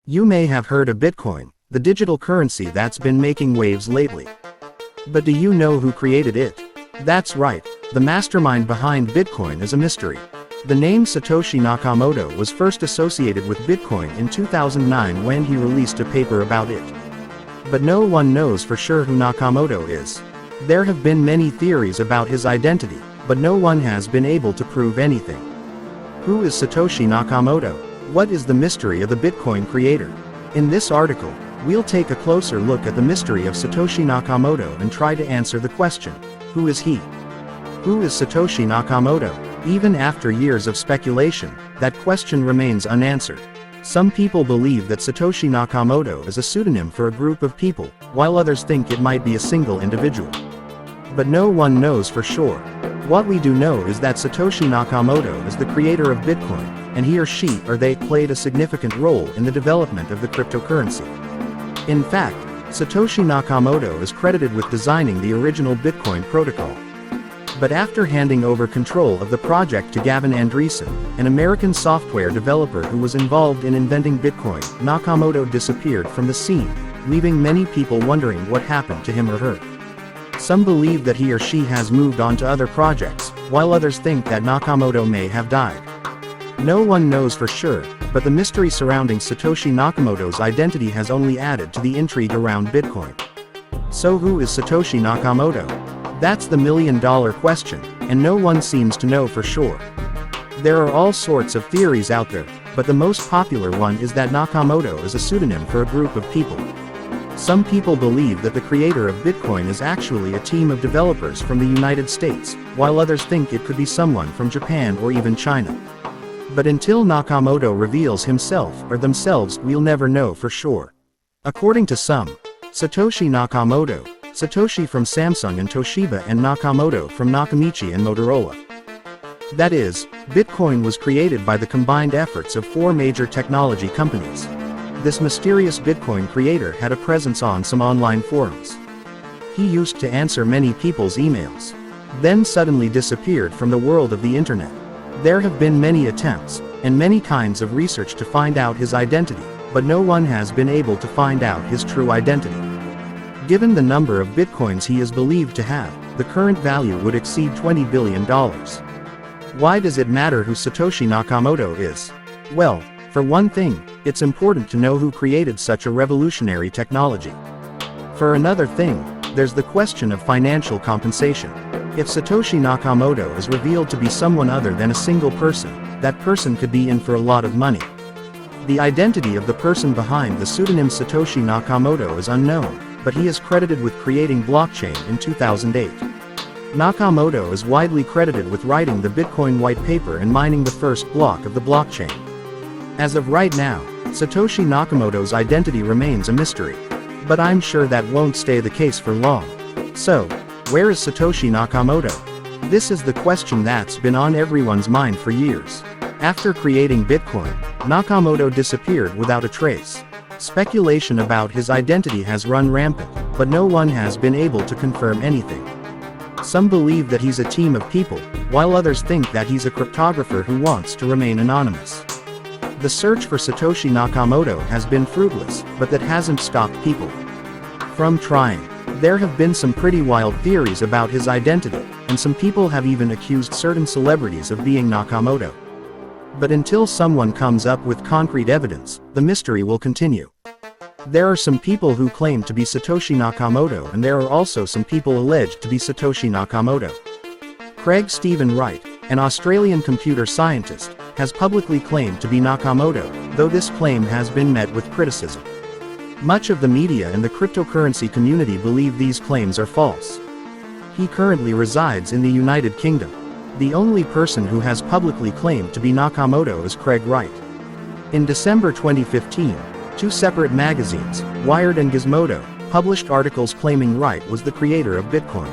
You may have heard of Bitcoin, the digital currency that's been making waves lately. But do you know who created it? That's right, the mastermind behind Bitcoin is a mystery. The name Satoshi Nakamoto was first associated with Bitcoin in 2009 when he released a paper about it. But no one knows for sure who Nakamoto is. There have been many theories about his identity, but no one has been able to prove anything. Who is Satoshi Nakamoto? What is the mystery of the Bitcoin creator? In this article, we'll take a closer look at the mystery of Satoshi Nakamoto and try to answer the question, who is he? Who is Satoshi Nakamoto? Even after years of speculation, that question remains unanswered. Some people believe that Satoshi Nakamoto is a pseudonym for a group of people, while others think it might be a single individual. But no one knows for sure. What we do know is that Satoshi Nakamoto is the creator of Bitcoin, and he or she or they played a significant role in the development of the cryptocurrency. In fact, Satoshi Nakamoto is credited with designing the original Bitcoin protocol. But after handing over control of the project to Gavin Andresen, an American software developer who was involved in inventing Bitcoin, Nakamoto disappeared from the scene, leaving many people wondering what happened to him or her. Some believe that he or she has moved on to other projects, while others think that Nakamoto may have died. No one knows for sure, but the mystery surrounding Satoshi Nakamoto's identity has only added to the intrigue around Bitcoin. So who is Satoshi Nakamoto? That's the million-dollar question, and no one seems to know for sure. There are all sorts of theories out there, but the most popular one is that Nakamoto is a pseudonym for a group of people. Some people believe that the creator of Bitcoin is actually a team of developers from the United States, while others think it could be someone from Japan or even China. But until Nakamoto reveals himself or themselves, we'll never know for sure. According to some, Satoshi Nakamoto, Satoshi from Samsung and Toshiba, and Nakamoto from Nakamichi and Motorola. That is, Bitcoin was created by the combined efforts of 4 major technology companies. This mysterious Bitcoin creator had a presence on some online forums. He used to answer many people's emails, then suddenly disappeared from the world of the internet. There have been many attempts, and many kinds of research to find out his identity, but no one has been able to find out his true identity. Given the number of Bitcoins he is believed to have, the current value would exceed $20 billion. Why does it matter who Satoshi Nakamoto is? Well, for one thing, it's important to know who created such a revolutionary technology. For another thing, there's the question of financial compensation. If Satoshi Nakamoto is revealed to be someone other than a single person, that person could be in for a lot of money. The identity of the person behind the pseudonym Satoshi Nakamoto is unknown, but he is credited with creating blockchain in 2008. Nakamoto is widely credited with writing the Bitcoin white paper and mining the first block of the blockchain. As of right now, Satoshi Nakamoto's identity remains a mystery. But I'm sure that won't stay the case for long. So, where is Satoshi Nakamoto? This is the question that's been on everyone's mind for years. After creating Bitcoin, Nakamoto disappeared without a trace. Speculation about his identity has run rampant, but no one has been able to confirm anything. Some believe that he's a team of people, while others think that he's a cryptographer who wants to remain anonymous. The search for Satoshi Nakamoto has been fruitless, but that hasn't stopped people from trying. There have been some pretty wild theories about his identity, and some people have even accused certain celebrities of being Nakamoto. But until someone comes up with concrete evidence, the mystery will continue. There are some people who claim to be Satoshi Nakamoto, and there are also some people alleged to be Satoshi Nakamoto. Craig Stephen Wright, an Australian computer scientist, has publicly claimed to be Nakamoto, though this claim has been met with criticism. Much of the media and the cryptocurrency community believe these claims are false. He currently resides in the United Kingdom. The only person who has publicly claimed to be Nakamoto is Craig Wright. In December 2015, 2 separate magazines, Wired and Gizmodo, published articles claiming Wright was the creator of Bitcoin.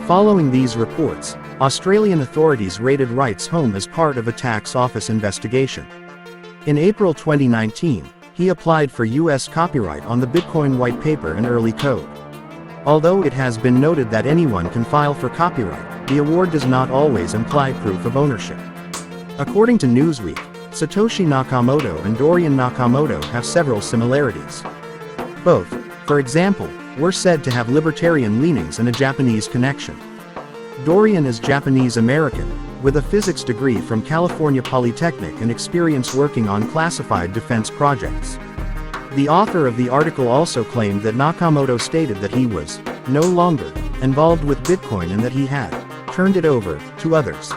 Following these reports, Australian authorities raided Wright's home as part of a tax office investigation. In April 2019, he applied for U.S. copyright on the Bitcoin white paper and early code. Although it has been noted that anyone can file for copyright, the award does not always imply proof of ownership. According to Newsweek, Satoshi Nakamoto and Dorian Nakamoto have several similarities. Both, for example, were said to have libertarian leanings and a Japanese connection. Dorian is Japanese-American, with a physics degree from California Polytechnic and experience working on classified defense projects. The author of the article also claimed that Nakamoto stated that he was no longer involved with Bitcoin and that he had turned it over to others.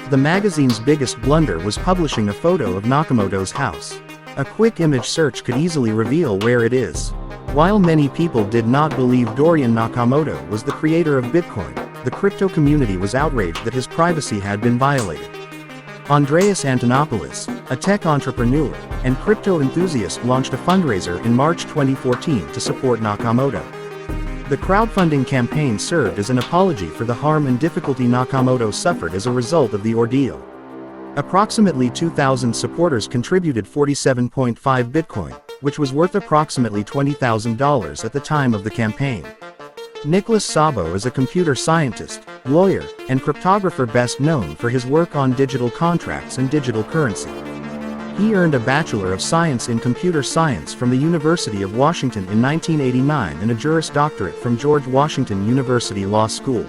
The magazine's biggest blunder was publishing a photo of Nakamoto's house. A quick image search could easily reveal where it is. While many people did not believe Dorian Nakamoto was the creator of Bitcoin, the crypto community was outraged that his privacy had been violated. Andreas Antonopoulos, a tech entrepreneur and crypto enthusiast, launched a fundraiser in March 2014 to support Nakamoto. The crowdfunding campaign served as an apology for the harm and difficulty Nakamoto suffered as a result of the ordeal. Approximately 2,000 supporters contributed 47.5 Bitcoin, which was worth approximately $20,000 at the time of the campaign. Nicholas Szabo is a computer scientist, lawyer, and cryptographer best known for his work on digital contracts and digital currency. He earned a Bachelor of Science in Computer Science from the University of Washington in 1989 and a Juris Doctorate from George Washington University Law School.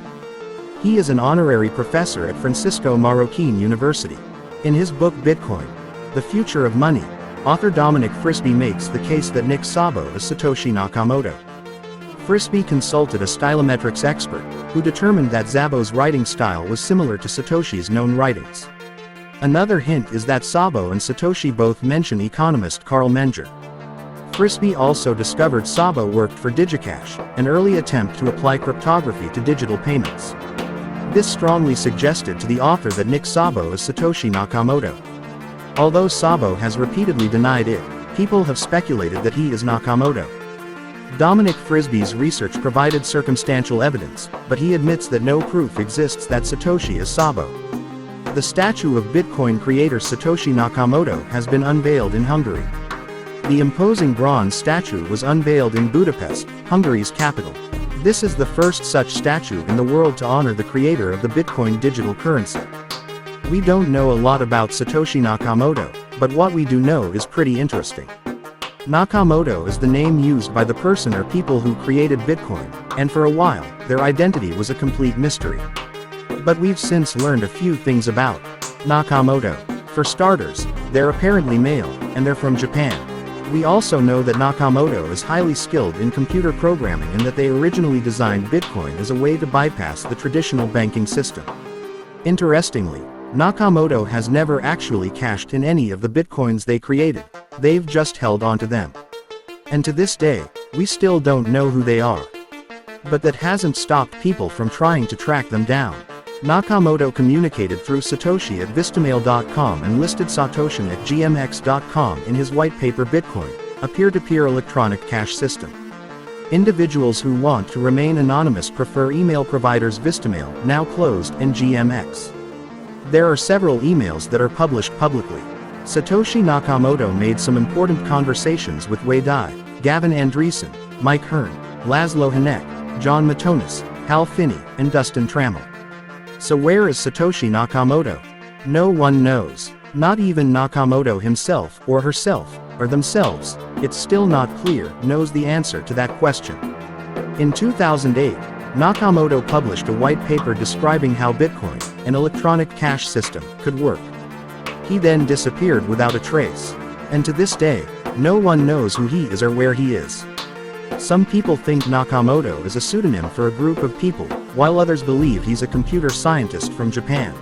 He is an honorary professor at Francisco Marroquin University. In his book Bitcoin, The Future of Money, author Dominic Frisby makes the case that Nick Szabo is Satoshi Nakamoto. Frisby consulted a stylometrics expert, who determined that Szabo's writing style was similar to Satoshi's known writings. Another hint is that Szabo and Satoshi both mention economist Carl Menger. Frisby also discovered Szabo worked for DigiCash, an early attempt to apply cryptography to digital payments. This strongly suggested to the author that Nick Szabo is Satoshi Nakamoto. Although Szabo has repeatedly denied it, people have speculated that he is Nakamoto. Dominic Frisby's research provided circumstantial evidence, but he admits that no proof exists that Satoshi is Szabo. The statue of Bitcoin creator Satoshi Nakamoto has been unveiled in Hungary. The imposing bronze statue was unveiled in Budapest, Hungary's capital. This is the first such statue in the world to honor the creator of the Bitcoin digital currency. We don't know a lot about Satoshi Nakamoto, but what we do know is pretty interesting. Nakamoto is the name used by the person or people who created Bitcoin, and for a while, their identity was a complete mystery. But we've since learned a few things about Nakamoto. For starters, they're apparently male, and they're from Japan. We also know that Nakamoto is highly skilled in computer programming and that they originally designed Bitcoin as a way to bypass the traditional banking system. Interestingly, Nakamoto has never actually cashed in any of the Bitcoins they created, they've just held onto them. And to this day, we still don't know who they are. But that hasn't stopped people from trying to track them down. Nakamoto communicated through Satoshi at Vistamail.com and listed Satoshi at GMX.com in his white paper Bitcoin, a peer-to-peer electronic cash system. Individuals who want to remain anonymous prefer email providers Vistamail, now closed, and GMX. There are several emails that are published publicly. Satoshi Nakamoto made some important conversations with Wei Dai, Gavin Andresen, Mike Hearn, Laszlo Hanek, John Matonis, Hal Finney, and Dustin Trammell. So where is Satoshi Nakamoto? No one knows. Not even Nakamoto himself, or herself, or themselves, it's still not clear, knows the answer to that question. In 2008, Nakamoto published a white paper describing how Bitcoin, an electronic cash system, could work. He then disappeared without a trace. And to this day, no one knows who he is or where he is. Some people think Nakamoto is a pseudonym for a group of people, while others believe he's a computer scientist from Japan.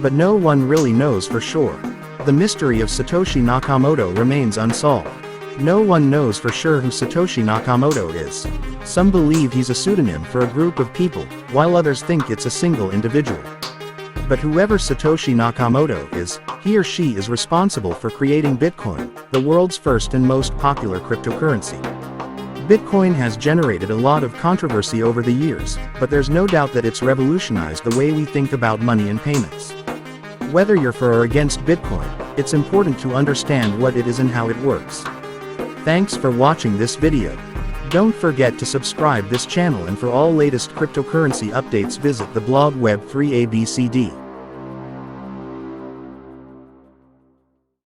But no one really knows for sure. The mystery of Satoshi Nakamoto remains unsolved. No one knows for sure who Satoshi Nakamoto is. Some believe he's a pseudonym for a group of people, while others think it's a single individual. But whoever Satoshi Nakamoto is, he or she is responsible for creating Bitcoin, the world's first and most popular cryptocurrency. Bitcoin has generated a lot of controversy over the years, but there's no doubt that it's revolutionized the way we think about money and payments. Whether you're for or against Bitcoin, it's important to understand what it is and how it works. Thanks for watching this video. Don't forget to subscribe this channel, and for all latest cryptocurrency updates visit the blog Web3ABCD.